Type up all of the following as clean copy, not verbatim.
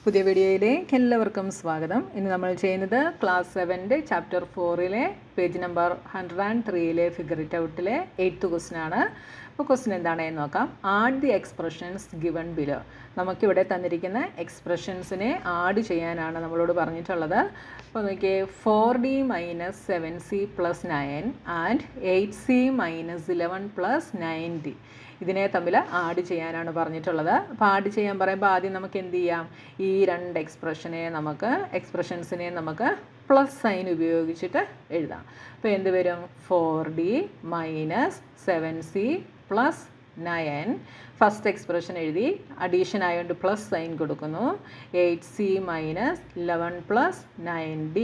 പുതിയ വീഡിയോയിലേക്ക് എല്ലാവർക്കും സ്വാഗതം. ഇന്ന് നമ്മൾ ചെയ്യുന്നത് class 7 chapter 4 page number 103 figure it ഔട്ടിലെ 8th ക്വസ്റ്റ്യൻ ആണ്. അപ്പോൾ ക്വസ്റ്റ്യൻ എന്താണെന്ന് നോക്കാം. Add the expressions given below. നമുക്കിവിടെ തന്നിരിക്കുന്ന എക്സ്പ്രഷൻസിനെ ആഡ് ചെയ്യാനാണ് നമ്മളോട് പറഞ്ഞിട്ടുള്ളത്. അപ്പോൾ നോക്കിയേ, 4d - 7c + 9 and 8c - 11 + 9d ഇതിനെ തമ്മിൽ ആഡ് ചെയ്യാനാണ് പറഞ്ഞിട്ടുള്ളത്. അപ്പോൾ ആഡ് ചെയ്യാൻ പറയുമ്പോൾ ആദ്യം നമുക്ക് എന്ത് ചെയ്യാം, ഈ രണ്ട് എക്സ്പ്രഷൻസിനെ നമുക്ക് പ്ലസ് സൈൻ ഉപയോഗിച്ചിട്ട് എഴുതാം. അപ്പോൾ എന്ത് വരും, 4d - 7c + 9 ഫസ്റ്റ് എക്സ്പ്രഷൻ എഴുതി, അഡീഷൻ ആയതുകൊണ്ട് പ്ലസ് സൈൻ കൊടുക്കുന്നു. 8c - 11 + 9d.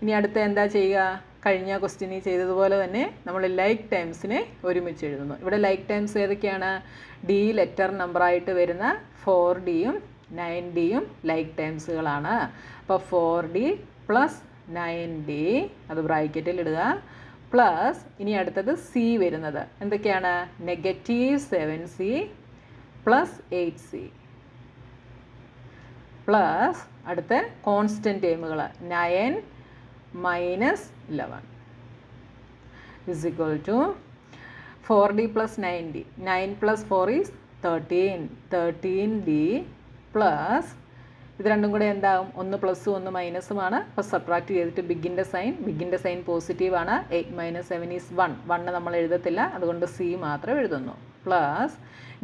ഇനി അടുത്ത എന്താ ചെയ്യുക, കഴിഞ്ഞ ക്വസ്റ്റ്യനിൽ ചെയ്തതുപോലെ തന്നെ നമ്മൾ ലൈക്ക് ടൈംസിനെ ഒരുമിച്ച് എഴുതുന്നു. ഇവിടെ ലൈക്ക് ടൈംസ് ഏതൊക്കെയാണ്, ഡി ലെറ്റർ നമ്പറായിട്ട് വരുന്ന 4dയും 9dയും ലൈക്ക് ടൈംസുകളാണ്. അപ്പോൾ 4d + 9d അത് ബ്രാക്കറ്റിൽ ഇടുക, പ്ലസ് ഇനി അടുത്തത് സി വരുന്നത് എന്തൊക്കെയാണ്, -7c + 8c പ്ലസ് അടുത്ത constant ടേമുകൾ 9 - 11 is equal to 4d + 9d. 9 + 4 is 13. 13d plus ഇത് രണ്ടും കൂടെ എന്താകും, ഒന്ന് പ്ലസ്സും ഒന്ന് മൈനസുമാണ്. അപ്പോൾ സബ്ട്രാക്ട് ചെയ്തിട്ട് ബിഗിൻ്റെ സൈൻ പോസിറ്റീവാണ്. 8 - 7 is 1. 1 നമ്മൾ എഴുതത്തില്ല, അതുകൊണ്ട് സി മാത്രം എഴുതുന്നു. പ്ലസ്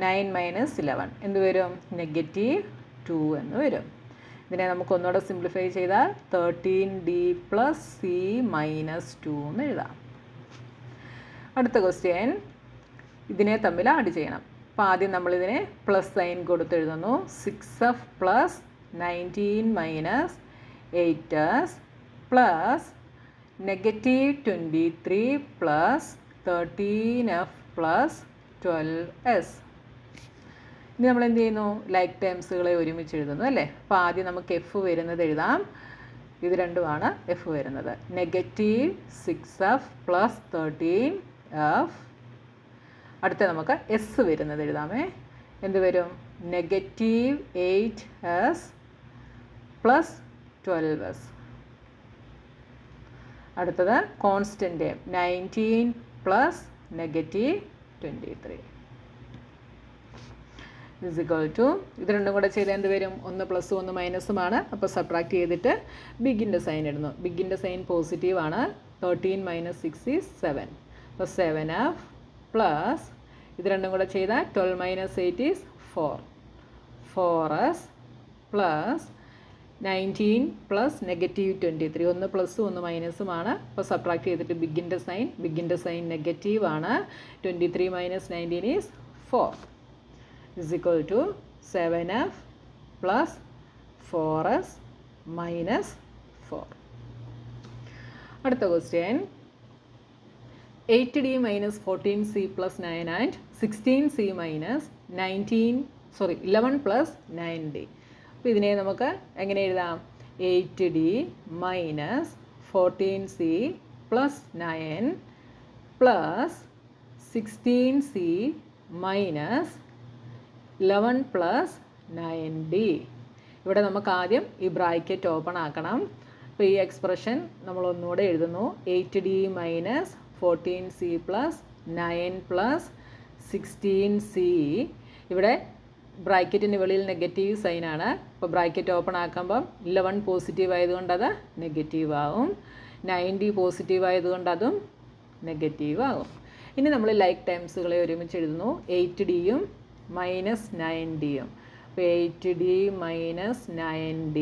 9 - 11 എന്ത് വരും, -2 എന്ന് വരും. ഇതിനെ നമുക്ക് ഒന്നുകൂടെ സിംപ്ലിഫൈ ചെയ്താൽ 13d + c - 2 എന്ന് എഴുതാം. അടുത്ത ക്വസ്റ്റ്യൻ, ഇതിനെ തമ്മിൽ ആഡ് ചെയ്യണം. അപ്പോൾ ആദ്യം നമ്മളിതിനെ plus sine കൊടുത്തെഴുതുന്നു. 6f + 19 - 8s plus -23 + 13f + 12s. ഇനി നമ്മൾ എന്ത് ചെയ്യുന്നു, ലൈക്ക് ടേംസുകളെ ഒരുമിച്ച് എഴുതുന്നു അല്ലേ. അപ്പോൾ ആദ്യം നമുക്ക് എഫ് വരുന്നത് എഴുതാം. ഇത് രണ്ടുമാണ് എഫ് വരുന്നത്. -6f + 13f. അടുത്ത നമുക്ക് എസ് വരുന്നത് എഴുതാമേ. എന്ത് വരും, -8s + 12s. അടുത്തത് constant term 19 + -23 is equal to ഇത് രണ്ടും കൂടെ ചെയ്ത് എന്ത് വരും, ഒന്ന് പ്ലസ്സും ഒന്ന് മൈനസുമാണ്. അപ്പോൾ സബ്ട്രാക്ട് ചെയ്തിട്ട് ബിഗിൻ്റെ സൈൻ ഇടുന്നു. ബിഗിൻ്റെ സൈൻ പോസിറ്റീവാണ്. 13 - 6 is 7. അപ്പോൾ 7f പ്ലസ് ഇത് രണ്ടും കൂടെ ചെയ്താൽ 12 - 8 is 4. 4s പ്ലസ് 19 + -23 ഒന്ന് പ്ലസ്സും ഒന്ന് മൈനസുമാണ്. അപ്പോൾ സബ്ട്രാക്ട് ചെയ്തിട്ട് ബിഗിൻ്റെ സൈൻ നെഗറ്റീവാണ്. 23 - 19 is 4 is equal to 7f + 4s - 4. അടുത്ത question, 8d - 14c + 9 and 16c - 11 + 9d. അപ്പോൾ ഇതിനെ നമുക്ക് എങ്ങനെ എഴുതാം, 8d - 14c + 9 + 16c - 11 + 9d. ഇവിടെ നമുക്ക് ആദ്യം ഈ ബ്രാക്കറ്റ് ഓപ്പൺ ആക്കണം. അപ്പോൾ ഈ എക്സ്പ്രഷൻ നമ്മൾ ഒന്നുകൂടെ എഴുതുന്നു. 8d - 14c + 9 + 16c. ഇവിടെ ബ്രാക്കറ്റിന് വെളിയിൽ നെഗറ്റീവ് സൈനാണ്. അപ്പോൾ ബ്രാക്കറ്റ് ഓപ്പൺ ആക്കുമ്പം 11 പോസിറ്റീവ് ആയതുകൊണ്ട് അത് നെഗറ്റീവ് ആവും. 9d പോസിറ്റീവ് ആയതുകൊണ്ട് അതും നെഗറ്റീവ് ആകും. ഇനി നമ്മൾ ലൈക്ക് ടൈംസുകളെ ഒരുമിച്ച് എഴുതുന്നു. 8dയും -9dയും. അപ്പോൾ 8d - 9d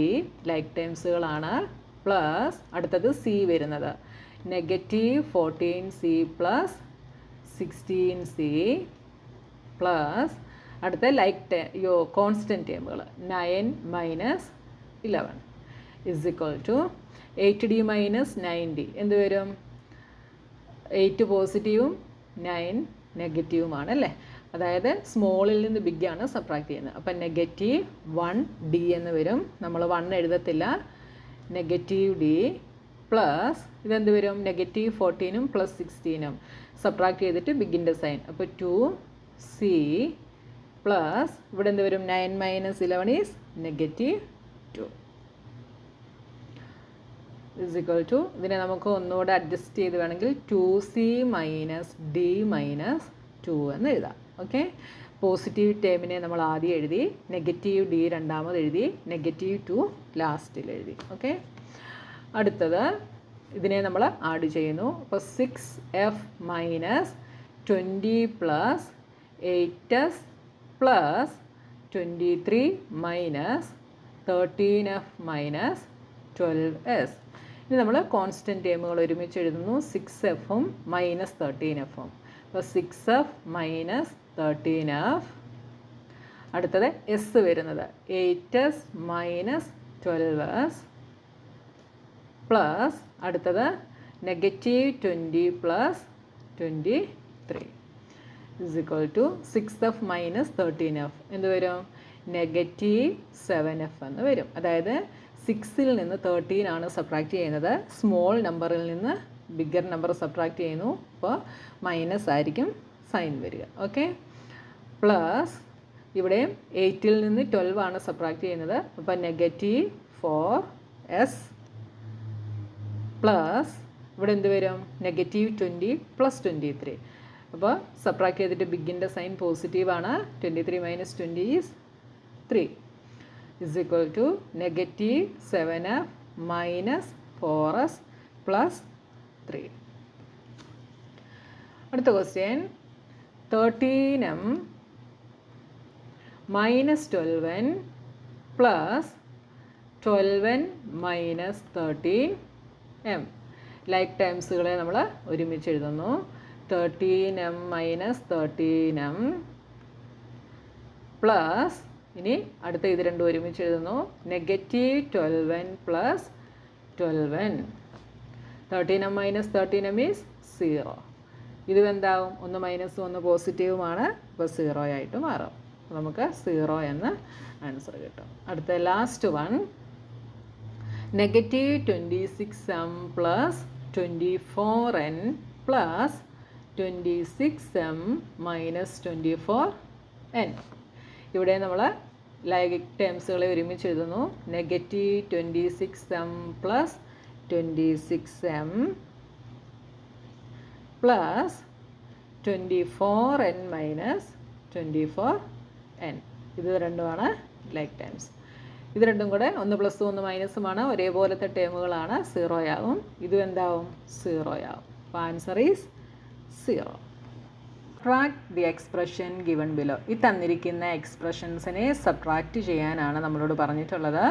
ലൈക്ക് ടൈംസുകളാണ്. പ്ലസ് അടുത്തത് സി വരുന്നത് -14c + 16c പ്ലസ് അടുത്ത constant ടേമുകൾ 9 - 11 is equal to 8d - 9d എന്ത് വരും, 8 പോസിറ്റീവും 9 നെഗറ്റീവുമാണ് അല്ലേ. അതായത് സ്മോളിൽ നിന്ന് ബിഗാണ് സബ്ട്രാക്ട് ചെയ്യുന്നത്. അപ്പം -1d എന്ന് വരും. നമ്മൾ 1 എഴുതത്തില്ല. -d പ്ലസ് ഇതെന്ത് വരും, -14ഉം + 16ഉം സബ്ട്രാക്ട് ചെയ്തിട്ട് ബിഗിൻ്റെ സൈൻ. അപ്പോൾ 2c പ്ലസ് ഇവിടെ എന്ത് വരും 9 minus 11 is -2 is equal to ഇതിനെ നമുക്ക് ഒന്നുകൂടെ അഡ്ജസ്റ്റ് ചെയ്ത് വേണമെങ്കിൽ 2c മൈനസ് d മൈനസ് 2 എന്ന് എഴുതാം. ഓക്കെ, പോസിറ്റീവ് ടേമിനെ നമ്മൾ ആദ്യം എഴുതി, നെഗറ്റീവ് d രണ്ടാമത് എഴുതി, -2 ലാസ്റ്റിൽ എഴുതി. ഓക്കെ, അടുത്തത് ഇതിനെ നമ്മൾ ആഡ് ചെയ്യുന്നു. അപ്പോൾ 6f minus 20 plus 8s plus 23 minus 13f minus 12s. ഇനി നമ്മൾ കോൺസ്റ്റൻറ്റ് ടേമുകൾ ഒരുമിച്ച് എഴുതുന്നു. 6fഉം മൈനസ് 13fഉം. അപ്പോൾ 6f മൈനസ് 13f. അടുത്തത് എസ് വരുന്നത് 8s മൈനസ് 12s പ്ലസ് അടുത്തത് -20 plus 23 is equal to 6f minus 13f എന്ത് വരും? -7f എന്ന് വരും. അതായത് 6ൽ നിന്ന് 13 ആണ് സബ്ട്രാക്റ്റ് ചെയ്യുന്നത്. സ്മോൾ നമ്പറിൽ നിന്ന് ബിഗ്ഗർ നമ്പർ സബ്ട്രാക്റ്റ് ചെയ്യുന്നു. അപ്പോൾ മൈനസ് ആയിരിക്കും സൈൻ വരിക. ഓക്കെ, പ്ലസ് ഇവിടെ 8ൽ നിന്ന് 12 ആണ് സബ്ട്രാക്റ്റ് ചെയ്യുന്നത്. അപ്പോൾ -4s പ്ലസ് ഇവിടെ എന്ത് വരും? -20 പ്ലസ് 23. അപ്പോൾ സബ്ട്രാക്ട് ചെയ്തിട്ട് ബിഗിൻ്റെ സൈൻ പോസിറ്റീവാണ്. 23 minus 20 is 3 is equal to -7f minus 4s plus 3. അടുത്ത question 13m minus 12n plus 12n minus 13m. Like ടേംസുകളെ നമ്മൾ ഒരുമിച്ച് എഴുതുന്നു. 13m മൈനസ് 13m പ്ലസ് ഇനി അടുത്ത ഇത് രണ്ടും ഒരുമിച്ച് എഴുതുന്നു. -12n plus 12n. 13m minus 13m is 0. ഇത് എന്താവും? ഒന്ന് മൈനസും ഒന്ന് പോസിറ്റീവുമാണ്. അപ്പോൾ 0 ആയിട്ട് മാറും. നമുക്ക് 0 എന്ന ആൻസർ കിട്ടും. അടുത്ത last one -26m plus 24n plus 26m minus 24n. ഇവിടെ നമ്മൾ ലൈക്ക് ടേംസുകളെ ഒരുമിച്ച് എഴുതുന്നു. -26m plus 26m plus 24n minus 24n. ഇത് രണ്ടുമാണ് ലൈക്ക് ടേംസ്. ഇത് രണ്ടും കൂടെ ഒന്ന് പ്ലസും ഒന്ന് മൈനസുമാണ്. ഒരേപോലത്തെ ടേമുകളാണ്. 0 ആവും. ഇതും എന്താവും? 0 ആവും. അപ്പോൾ answer is 0. Subtract the expression given below. ഈ തന്നിരിക്കുന്ന എക്സ്പ്രഷൻസിനെ സബ്ട്രാക്റ്റ് ചെയ്യാനാണ് നമ്മളോട് പറഞ്ഞിട്ടുള്ളത്.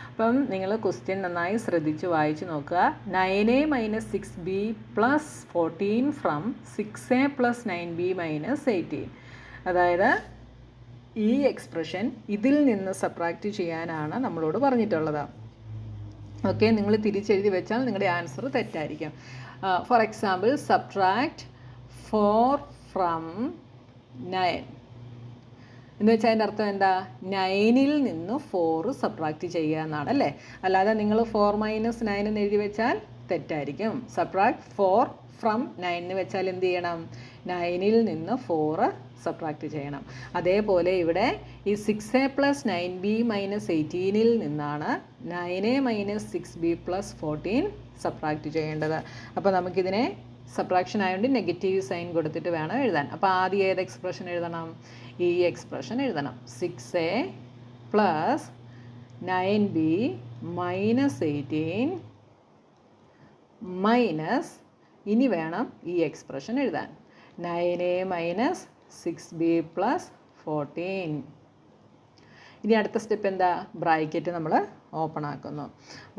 അപ്പം നിങ്ങൾ ക്വസ്റ്റ്യൻ നന്നായി ശ്രദ്ധിച്ച് വായിച്ച് നോക്കുക. 9a minus 6b plus 14 from 6a plus 9b minus 18. അതായത് ഈ എക്സ്പ്രഷൻ ഇതിൽ നിന്ന് സബ്ട്രാക്റ്റ് ചെയ്യാനാണ് നമ്മളോട് പറഞ്ഞിട്ടുള്ളത്. ഓക്കെ, നിങ്ങൾ തിരിച്ചെഴുതി വെച്ചാൽ നിങ്ങളുടെ ആൻസർ തെറ്റായിരിക്കും. ഫോർ എക്സാമ്പിൾ, സബ്ട്രാക്ട് 4 ഫ്രം 9 എന്ന് വെച്ചാൽ അതിൻ്റെ അർത്ഥം എന്താ? 9ൽ നിന്ന് 4 സബ്ട്രാക്റ്റ് ചെയ്യുക എന്നാണ് അല്ലേ. അല്ലാതെ നിങ്ങൾ 4 മൈനസ് 9 എന്ന് എഴുതി വെച്ചാൽ തെറ്റായിരിക്കും. സബ്ട്രാക്ട് 4 ഫ്രം 9 എന്ന് വെച്ചാൽ എന്ത് ചെയ്യണം? 9ൽ നിന്ന് 4 സബ്ട്രാക്റ്റ് ചെയ്യണം. അതേപോലെ ഇവിടെ ഈ 6a പ്ലസ് 9b മൈനസ് 18ൽ നിന്നാണ് 9a minus 6b plus 14 subtract ചെയ്യേണ്ടത്. അപ്പോൾ നമുക്കിതിനെ സബ്ട്രാക്ഷൻ ആയതുകൊണ്ട് നെഗറ്റീവ് സൈൻ കൊടുത്തിട്ട് വേണം എഴുതാൻ. അപ്പോൾ ആദ്യം ഏത് എക്സ്പ്രഷൻ എഴുതണം? ഈ എക്സ്പ്രഷൻ എഴുതണം. 6a plus 9b minus 18 minus ഇനി വേണം ഈ എക്സ്പ്രഷൻ എഴുതാൻ. 9a minus 6b plus 14. ഇനി അടുത്ത സ്റ്റെപ്പ് എന്താ? ബ്രാക്കറ്റ് നമ്മൾ ഓപ്പൺ ആക്കുന്നു.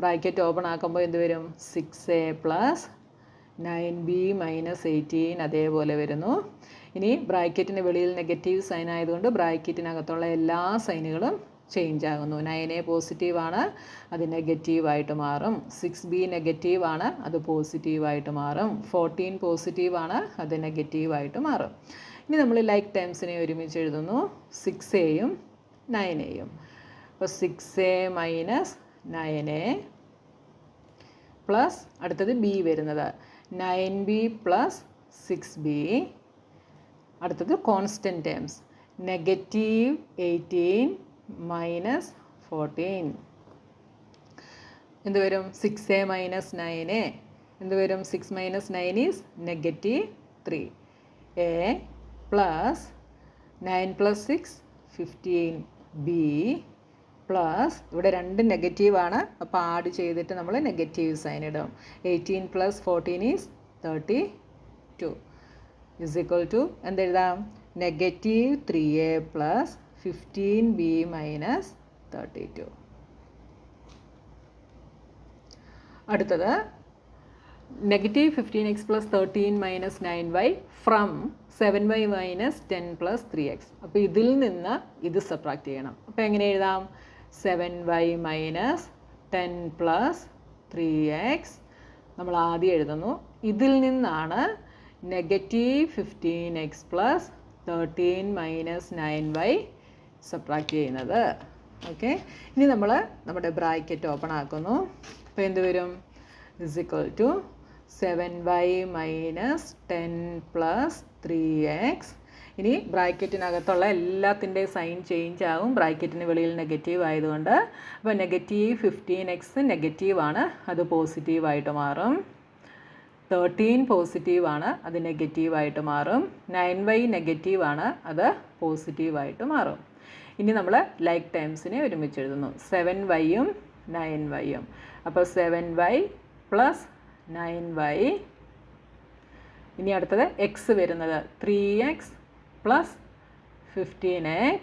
ബ്രാക്കറ്റ് ഓപ്പൺ ആക്കുമ്പോൾ എന്ത് വരും? 6a പ്ലസ് 9b മൈനസ് 18 അതേപോലെ വരുന്നു. ഇനി ബ്രാക്കറ്റിന് വെളിയിൽ നെഗറ്റീവ് സൈൻ ആയതുകൊണ്ട് ബ്രാക്കറ്റിനകത്തുള്ള എല്ലാ സൈനുകളും ചേഞ്ച് ആകുന്നു. 9a പോസിറ്റീവാണ്, അത് നെഗറ്റീവായിട്ട് മാറും. 6b നെഗറ്റീവാണ്, അത് പോസിറ്റീവായിട്ട് മാറും. 14 പോസിറ്റീവാണ്, അത് നെഗറ്റീവായിട്ട് മാറും. ഇനി നമ്മൾ ലൈക്ക് ടേംസിനെ ഒരുമിച്ച് എഴുതുന്നു. 6aയും 9aയും. അപ്പോൾ 6a മൈനസ് 9a പ്ലസ് അടുത്തത് b വരുന്നത് 9b പ്ലസ് 6b. അടുത്തത് കോൺസ്റ്റൻറ്റ് ടേംസ് നെഗറ്റീവ് 18 മൈനസ് 14 എന്ത് വരും? 6a മൈനസ് 9a എന്ത് വരും? 6 minus 9 is negative 3. a plus 9 plus 6 15 b plus ഇവിടെ രണ്ട് നെഗറ്റീവാണ്, അപ്പോൾ ആഡ് ചെയ്തിട്ട് നമ്മൾ നെഗറ്റീവ് സൈൻ ഇടും. 18 plus 14 is 32 is equal to എന്തെഴുതാം? Negative 3a plus 15b minus 32. അടുത്തത് negative 15x plus 13 minus 9y from 7y minus 10 plus 3x. അപ്പോൾ ഇതിൽ നിന്ന് ഇത് സബ്ട്രാക്ട് ചെയ്യണം. അപ്പോൾ എങ്ങനെ എഴുതാം? 7y മൈനസ് 10 പ്ലസ് 3x നമ്മൾ ആദ്യം എഴുതുന്നു. ഇതിൽ നിന്നാണ് negative 15x plus 13 minus 9y subtract ചെയ്യുന്നത്. ഓക്കെ, ഇനി നമ്മൾ നമ്മുടെ ബ്രാക്കറ്റ് ഓപ്പൺ ആക്കുന്നു. അപ്പോൾ എന്ത് വരും? Is equal to 7y minus 10 plus 3x. ഇനി ബ്രാക്കറ്റിനകത്തുള്ള എല്ലാത്തിൻ്റെയും സൈൻ ചേഞ്ച് ആകും, ബ്രാക്കറ്റിന് വെളിയിൽ നെഗറ്റീവ് ആയതുകൊണ്ട്. അപ്പോൾ നെഗറ്റീവ് 15x നെഗറ്റീവാണ്, അത് പോസിറ്റീവായിട്ട് മാറും. 13 പോസിറ്റീവാണ്, അത് നെഗറ്റീവായിട്ട് മാറും. 9y നെഗറ്റീവാണ്, അത് പോസിറ്റീവായിട്ട് മാറും. ഇനി നമ്മൾ ലൈക്ക് ടൈംസിനെ ഒരുമിച്ച് എഴുതുന്നു. 7yയും 9yയും. അപ്പോൾ 7y പ്ലസ് 9y. ഇനി അടുത്തത് എക്സ് വരുന്നത് 3x പ്ലസ് 15x.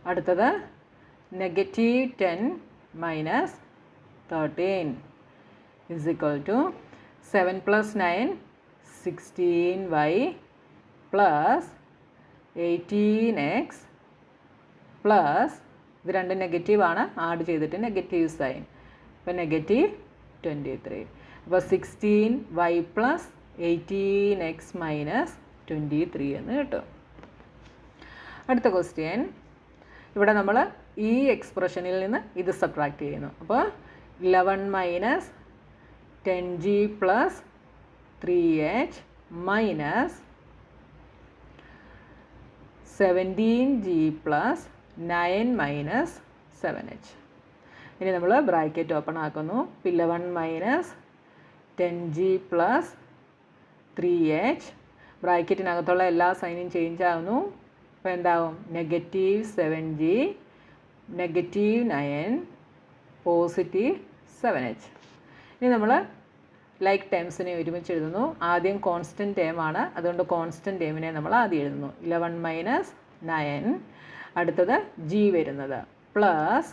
അടുത്തത് negative 10 minus 13 is equal to 7 plus 9 16y plus 18x plus ഇത് രണ്ട് നെഗറ്റീവാണ്, ആഡ് ചെയ്തിട്ട് നെഗറ്റീവ് സൈൻ. അപ്പോൾ നെഗറ്റീവ് 23. അപ്പോൾ 16y പ്ലസ് 18x മൈനസ് 23 എന്ന് കിട്ടും. അടുത്ത ക്വസ്റ്റ്യൻ, ഇവിടെ നമ്മൾ ഈ എക്സ്പ്രഷനിൽ നിന്ന് ഇത് സബ്ട്രാക്ട് ചെയ്യുന്നു. അപ്പോൾ 11 minus 10g plus 3h minus 17g plus 9 minus 7h. ഇനി നമ്മൾ ബ്രാക്കറ്റ് ഓപ്പൺ ആക്കുന്നു. 11 മൈനസ് 10g പ്ലസ് 3h. ബ്രാക്കറ്റിനകത്തുള്ള എല്ലാ സൈനും ചേഞ്ച് ആകുന്നു. അപ്പോൾ എന്താവും? Negative 7g negative 9 positive 7h. ഇനി നമ്മൾ ലൈക്ക് ടേംസിനെ ഒരുമിച്ച് എഴുതുന്നു. ആദ്യം കോൺസ്റ്റൻറ്റ് ടേം ആണ്, അതുകൊണ്ട് കോൺസ്റ്റൻറ്റ് ടേമിനെ നമ്മൾ ആദ്യം എഴുതുന്നു. 11 മൈനസ് 9. അടുത്തത് g വരുന്നത് plus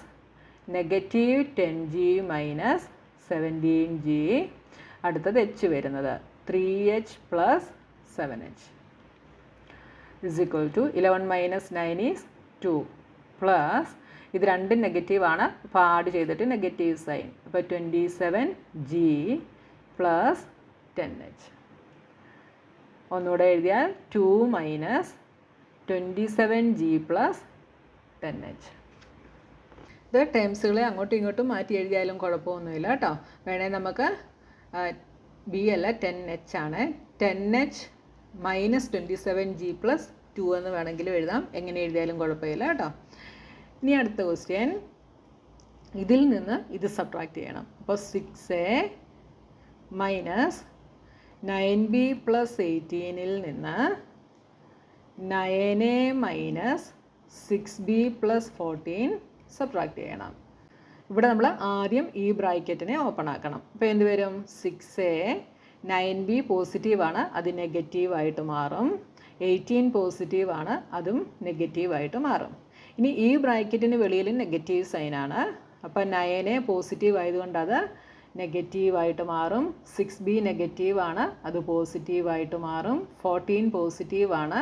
negative 10g minus 17g. അടുത്തത് h വരുന്നത് 3h plus 7h is equal to 11 minus 9 is 2 plus ഇത് രണ്ടും നെഗറ്റീവാണ്, അപ്പോൾ ആഡ് ചെയ്തിട്ട് നെഗറ്റീവ് സൈൻ. അപ്പോൾ 27g പ്ലസ് 10h. ഒന്നുകൂടെ എഴുതിയാൽ 2 മൈനസ് 27g പ്ലസ് 10h. ഇത് ടേംസുകളെ അങ്ങോട്ടും ഇങ്ങോട്ടും മാറ്റി എഴുതിയാലും കുഴപ്പമൊന്നുമില്ല കേട്ടോ. വേണേൽ നമുക്ക് b അല്ല 10h ആണ്. 10h മൈനസ് 27g പ്ലസ് 2 എന്ന് വേണമെങ്കിലും എഴുതാം, എങ്ങനെ എഴുതിയാലും കുഴപ്പമില്ല കേട്ടോ. ഇനി അടുത്ത ക്വസ്റ്റ്യൻ, ഇതിൽ നിന്ന് ഇത് സബ്ട്രാക്ട് ചെയ്യണം. അപ്പോൾ 6a മൈനസ് 9b പ്ലസ് 18ൽ നിന്ന് 9a minus 6b plus 14 subtract ചെയ്യണം. ഇവിടെ നമ്മൾ ആദ്യം ഈ ബ്രാക്കറ്റിനെ ഓപ്പൺ ആക്കണം. അപ്പോൾ എന്ത് വരും? 6a 9b പോസിറ്റീവാണ്, അത് നെഗറ്റീവായിട്ട് മാറും. 18 പോസിറ്റീവാണ്, അതും നെഗറ്റീവായിട്ട് മാറും. ഇനി ഈ ബ്രാക്കറ്റിന് വെളിയിൽ നെഗറ്റീവ് സൈനാണ്, അപ്പോൾ 9a പോസിറ്റീവ് ആയതുകൊണ്ട് അത് നെഗറ്റീവായിട്ട് മാറും. 6b നെഗറ്റീവാണ്, അത് പോസിറ്റീവായിട്ട് മാറും. 14 പോസിറ്റീവാണ്,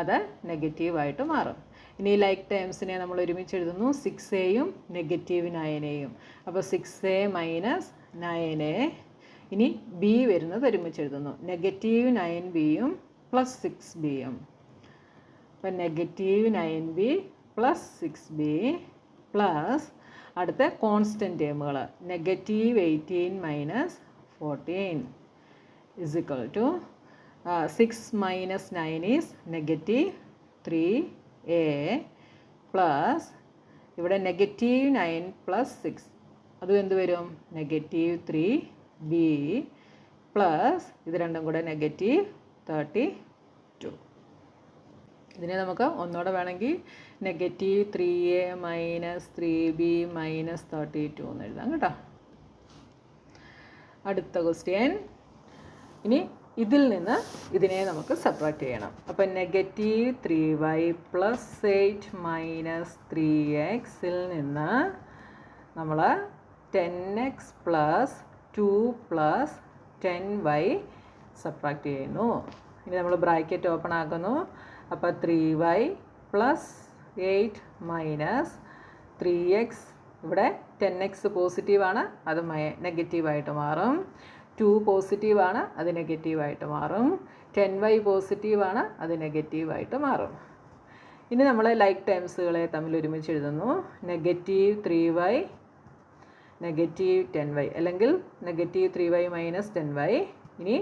അത് നെഗറ്റീവായിട്ട് മാറും. ഇനി ലൈക്ക് ടേംസിനെ നമ്മൾ ഒരുമിച്ച് എഴുതുന്നു. 6aയും നെഗറ്റീവ് 9aയും. അപ്പോൾ 6a മൈനസ് 9a. ഇനി b വരുന്നത് ഒരുമിച്ച് എഴുതുന്നു. നെഗറ്റീവ് 9bയും പ്ലസ് 6bയും. അപ്പോൾ negative 9b plus 6b plus അടുത്ത കോൺസ്റ്റൻറ്റ് ടേമുകൾ negative 18 minus 14 is equal to 6 minus 9 is negative 3a plus ഇവിടെ -9 + 6 അതും എന്ത് വരും -3b പ്ലസ് ഇത് രണ്ടും കൂടെ -32. ഇതിനെ നമുക്ക് ഒന്നുകൂടെ വേണമെങ്കിൽ -3a - 3b - 32 എന്ന് എഴുതാം കേട്ടോ. അടുത്ത ക്വസ്റ്റ്യൻ. ഇനി ഇതിൽ നിന്ന് ഇതിനെ നമുക്ക് സബ്ട്രാക്ട് ചെയ്യണം. അപ്പോൾ -3y + 8 - 3x നിന്ന് നമ്മൾ 10x + 2 + 10y സബ്ട്രാക്ട് ചെയ്യുന്നു. ഇനി നമ്മൾ ബ്രാക്കറ്റ് ഓപ്പൺ ആക്കുന്നു. അപ്പോൾ 3y + 8 - 3x ഇവിടെ 10x പോസിറ്റീവാണ്, അത് നെഗറ്റീവായിട്ട് മാറും. 2 പോസിറ്റീവാണ്, അത് നെഗറ്റീവായിട്ട് മാറും. 10y പോസിറ്റീവാണ്, അത് നെഗറ്റീവായിട്ട് മാറും. ഇനി നമ്മൾ ലൈക്ക് ടേംസുകളെ തമ്മിൽ ഒരുമിച്ച് എഴുതുന്നു. -3y -10y അല്ലെങ്കിൽ -3y - 10y. ഇനി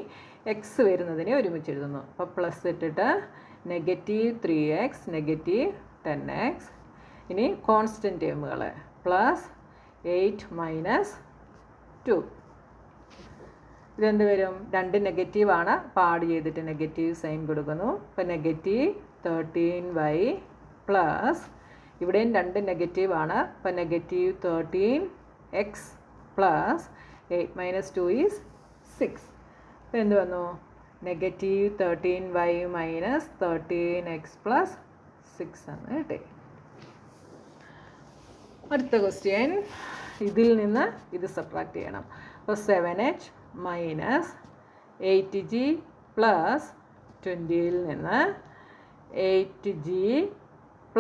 x വരുന്നതിനെ ഒരുമിച്ച് എഴുതുന്നു. അപ്പോൾ പ്ലസ് ഇട്ടിട്ട് -3x -10x. ഇനി കോൺസ്റ്റൻറ്റ് ടേമുകൾ +8 - 2. ഇതെന്ത് വരും? 2 നെഗറ്റീവാണ്, അപ്പോൾ ആഡ് ചെയ്തിട്ട് നെഗറ്റീവ് സൈൻ കൊടുക്കുന്നു. അപ്പോൾ -13y പ്ലസ് ഇവിടെയും 2 നെഗറ്റീവാണ്, അപ്പോൾ -13x പ്ലസ് 8 - 2 = 6. അപ്പോൾ എന്ത് വന്നു? -13y - 13x + 6 എന്ന് കിട്ടി. അടുത്ത ക്വസ്റ്റ്യൻ. ഇതിൽ നിന്ന് ഇത് സബ്ട്രാക്ട് ചെയ്യണം. അപ്പോൾ 7h - 8g + 20ൽ നിന്ന് 8g +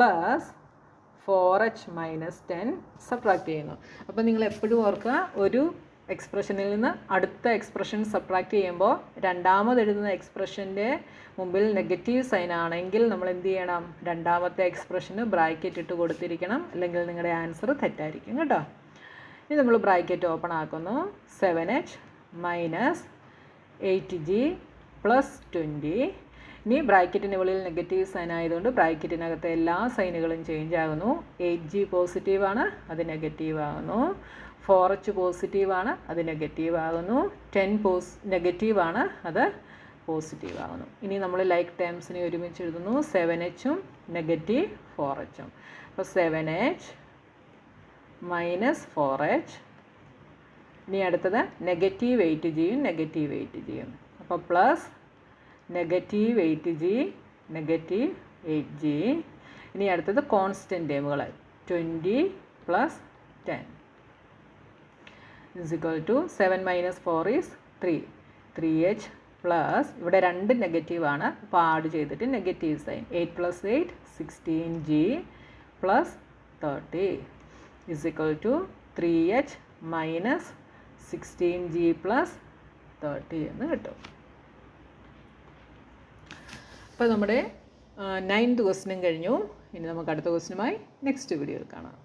4h - 10 സബ്ട്രാക്ട് ചെയ്യുന്നു. അപ്പോൾ നിങ്ങൾ എപ്പോഴും ഓർക്കുക, ഒരു എക്സ്പ്രഷനിൽ നിന്ന് അടുത്ത എക്സ്പ്രഷൻ സബ്ട്രാക്ട് ചെയ്യുമ്പോൾ രണ്ടാമത് എഴുതുന്ന എക്സ്പ്രഷൻ്റെ മുമ്പിൽ നെഗറ്റീവ് സൈൻ ആണെങ്കിൽ നമ്മൾ എന്ത് ചെയ്യണം? രണ്ടാമത്തെ എക്സ്പ്രഷന് ബ്രാക്കറ്റ് ഇട്ട് കൊടുത്തിരിക്കണം, അല്ലെങ്കിൽ നിങ്ങളുടെ ആൻസർ തെറ്റായിരിക്കും കേട്ടോ. ഇനി നമ്മൾ ബ്രാക്കറ്റ് ഓപ്പൺ ആക്കുന്നു. 7h - 8g + 20. ഇനി ബ്രാക്കറ്റിന് മുകളിൽ നെഗറ്റീവ് സൈൻ ആയതുകൊണ്ട് ബ്രാക്കറ്റിനകത്തെ എല്ലാ സൈനുകളും ചേഞ്ച് ആകുന്നു. 8g പോസിറ്റീവാണ്, അത് നെഗറ്റീവ് ആകുന്നു. 4h പോസിറ്റീവാണ്, അത് നെഗറ്റീവ് ആകുന്നു. 10 നെഗറ്റീവാണ്, അത് പോസിറ്റീവ് ആകുന്നു. ഇനി നമ്മൾ ലൈക്ക് ടേംസിനെ ഒരുമിച്ച് എഴുതുന്നു. 7h -4h. അപ്പോൾ 7h - 4h. ഇനി അടുത്തത് -8g -8g. അപ്പോൾ പ്ലസ് -8g -8g. ഇനി അടുത്തത് കോൺസ്റ്റൻറ്റ് ടേമുകൾ 20 + 10 = 7 - 4 = 3. 3h പ്ലസ് ഇവിടെ 2 നെഗറ്റീവാണ്, അപ്പോൾ ആഡ് ചെയ്തിട്ട് negative sign. 8 + 8 16g + 30 = 3h - 16g + 30 എന്ന് കിട്ടും. അപ്പോൾ നമ്മുടെ 9th ക്വസ്റ്റ്യനും കഴിഞ്ഞു. ഇനി നമുക്ക് അടുത്ത ക്വസ്റ്റ്യനുമായി നെക്സ്റ്റ് വീഡിയോയിൽ കാണാം.